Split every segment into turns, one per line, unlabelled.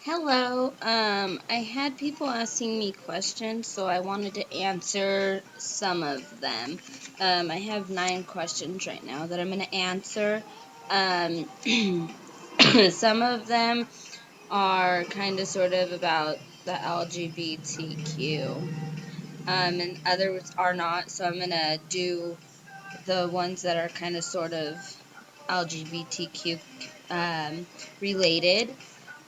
Hello. I had people asking me questions, so I wanted to answer some of them. I have 9 questions right now that I'm going to answer. Um, some of them are kind of sort of about the LGBTQ, and others are not, so I'm going to do the ones that are kind of sort of LGBTQ related.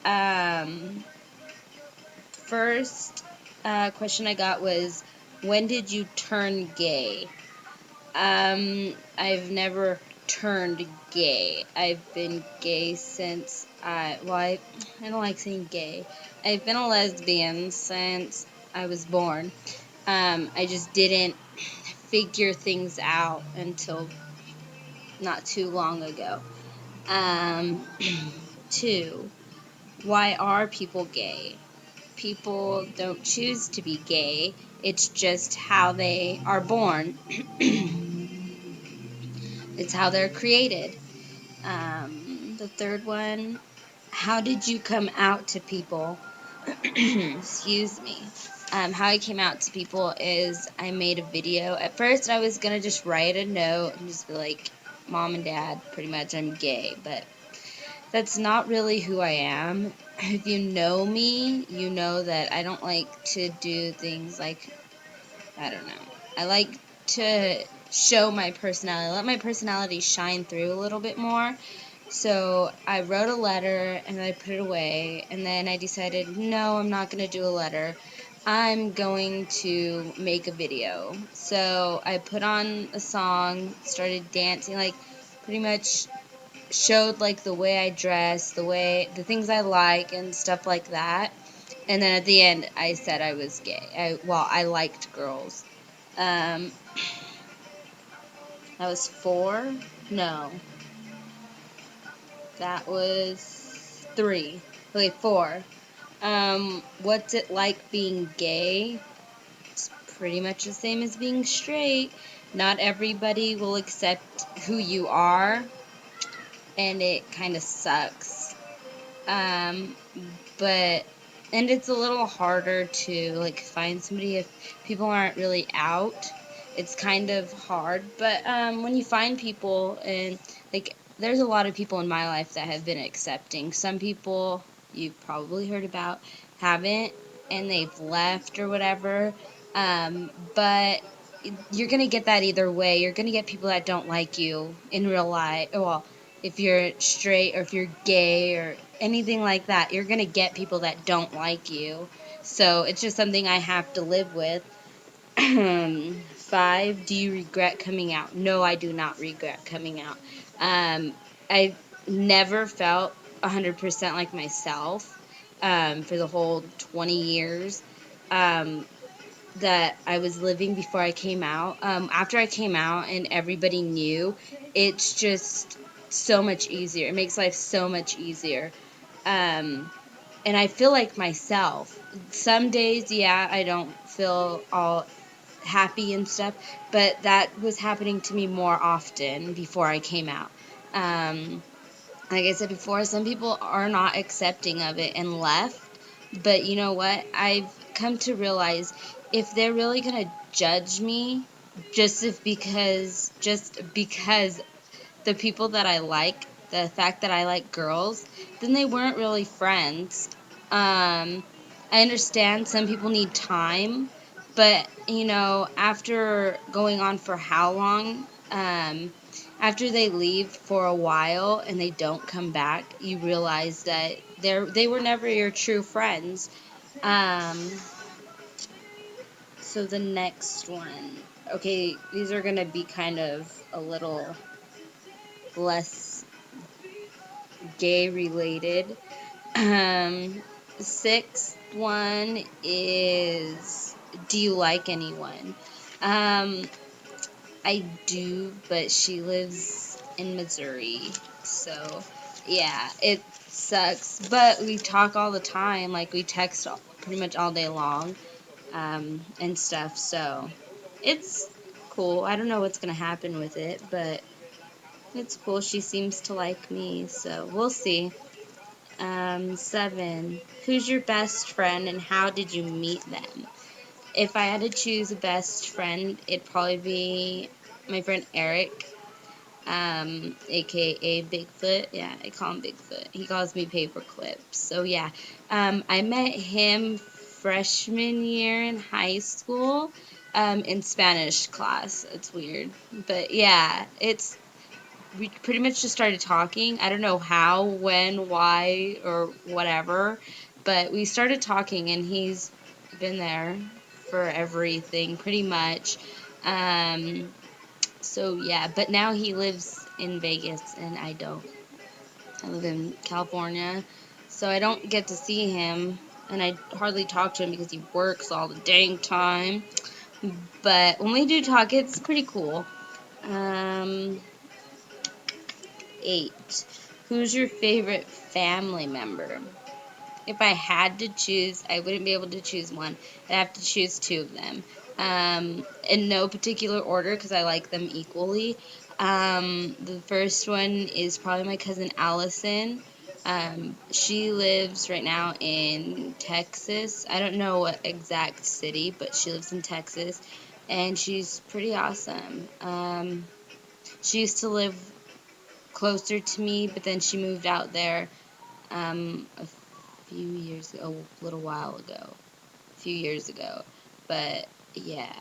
Um, First question I got was, when did you turn gay? I've never turned gay. I've been gay since I don't like saying gay. I've been a lesbian since I was born. I just didn't figure things out until not too long ago. Um, 2. Why are people gay? People don't choose to be gay. It's just how they are born. It's how they're created. The third one, how did you come out to people? Excuse me. How I came out to people is I made a video. At first, I was going to just write a note and just be like, Mom and Dad, pretty much, I'm gay. But that's not really who I am. If you know me, you know that I don't like to do things like, I don't know. I like to show my personality, let my personality shine through a little bit more. So I wrote a letter and I put it away, and then I decided, no, I'm not going to do a letter. I'm going to make a video. So I put on a song, started dancing, like pretty much showed like the way I dress, the things I like and stuff like that. And then at the end, I said I was gay. I liked girls. Um, that was 4. No, that was 3. Okay, 4. What's it like being gay? It's pretty much the same as being straight. Not everybody will accept who you are, and it kind of sucks. Um, but and it's a little harder to like find somebody if people aren't really out. It's kind of hard, but when you find people, and like there's a lot of people in my life that have been accepting. Some people you've probably heard about haven't, and they've left or whatever. But you're gonna get that either way. You're gonna get people that don't like you in real life. Well, if you're straight or if you're gay or anything like that, you're going to get people that don't like you. So it's just something I have to live with. 5, do you regret coming out? No, I do not regret coming out. I never felt 100% like myself for the whole 20 years. That I was living before I came out. After I came out and everybody knew, it's just so much easier. It makes life so much easier. Um, and I feel like myself. Some days, yeah, I don't feel all happy and stuff, but that was happening to me more often before I came out. Um, like I said before, some people are not accepting of it and left. But you know what? I've come to realize if they're really gonna judge me just because the people that I like, the fact that I like girls, then they weren't really friends. I understand some people need time, but after going on for how long, after they leave for a while and they don't come back, you realize that they were never your true friends. Um, so the next one, okay, these are gonna be kind of a little less gay related. Um, Sixth one is, do you like anyone? Um, I do, but she lives in Missouri, so yeah, it sucks. But we talk all the time, like we text pretty much all day long, and stuff. So it's cool. I don't know what's gonna happen with it, but it's cool. She seems to like me, so we'll see. 7. Who's your best friend and how did you meet them? If I had to choose a best friend, it'd probably be my friend Eric, aka Bigfoot. Yeah, I call him Bigfoot. He calls me Paperclip. So yeah, I met him freshman year in high school, in Spanish class. It's weird, but yeah, we pretty much just started talking. I don't know how, when, why, or whatever, but we started talking, and he's been there for everything pretty much. Um, so yeah, but now he lives in Vegas and I don't. I live in California, so I don't get to see him, and I hardly talk to him because he works all the dang time. But when we do talk, it's pretty cool. Um, 8. Who's your favorite family member? If I had to choose, I wouldn't be able to choose one. I'd have to choose 2 of them. In no particular order because I like them equally. The first one is probably my cousin Allison. She lives right now in Texas. I don't know what exact city, but she lives in Texas, and she's pretty awesome. She used to live closer to me, but then she moved out there a few years ago, a little while ago, a few years ago. But yeah.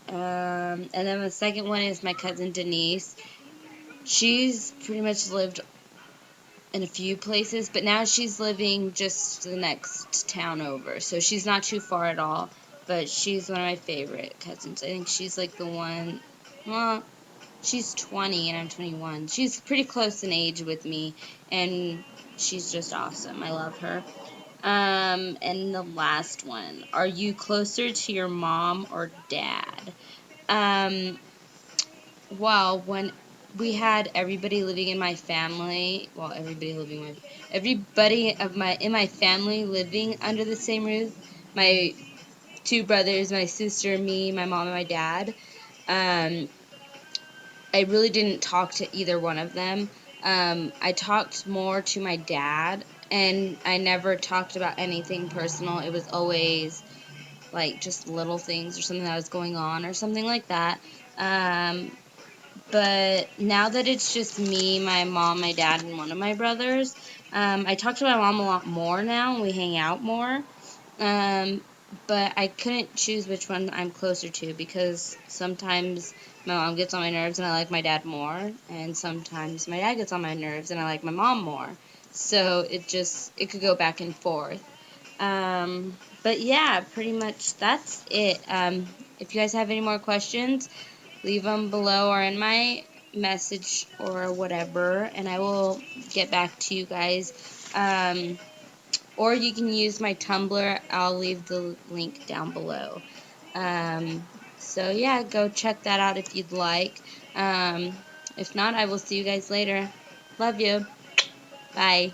And then the second one is my cousin Denise. She's pretty much lived in a few places, but now she's living just the next town over. So she's not too far at all, but she's one of my favorite cousins. I think she's like the one, well, she's 20 and I'm 21. She's pretty close in age with me, and she's just awesome. I love her. And the last one, are you closer to your mom or dad? Um, well, when we had everybody living in my family, well, everybody of my in my family living under the same roof, my 2 brothers, my sister, me, my mom, and my dad. Um, I really didn't talk to either one of them. I talked more to my dad, and I never talked about anything personal. It was always like just little things or something that was going on or something like that. Um, but now that it's just me, my mom, my dad, and one of my brothers, I talk to my mom a lot more now, and we hang out more. Um, but I couldn't choose which one I'm closer to because sometimes my mom gets on my nerves and I like my dad more, and sometimes my dad gets on my nerves and I like my mom more. So it could go back and forth. But yeah, pretty much that's it. If you guys have any more questions, leave them below or in my message or whatever, and I will get back to you guys. Or you can use my Tumblr. I'll leave the link down below. So yeah, go check that out if you'd like. If not, I will see you guys later. Love you. Bye.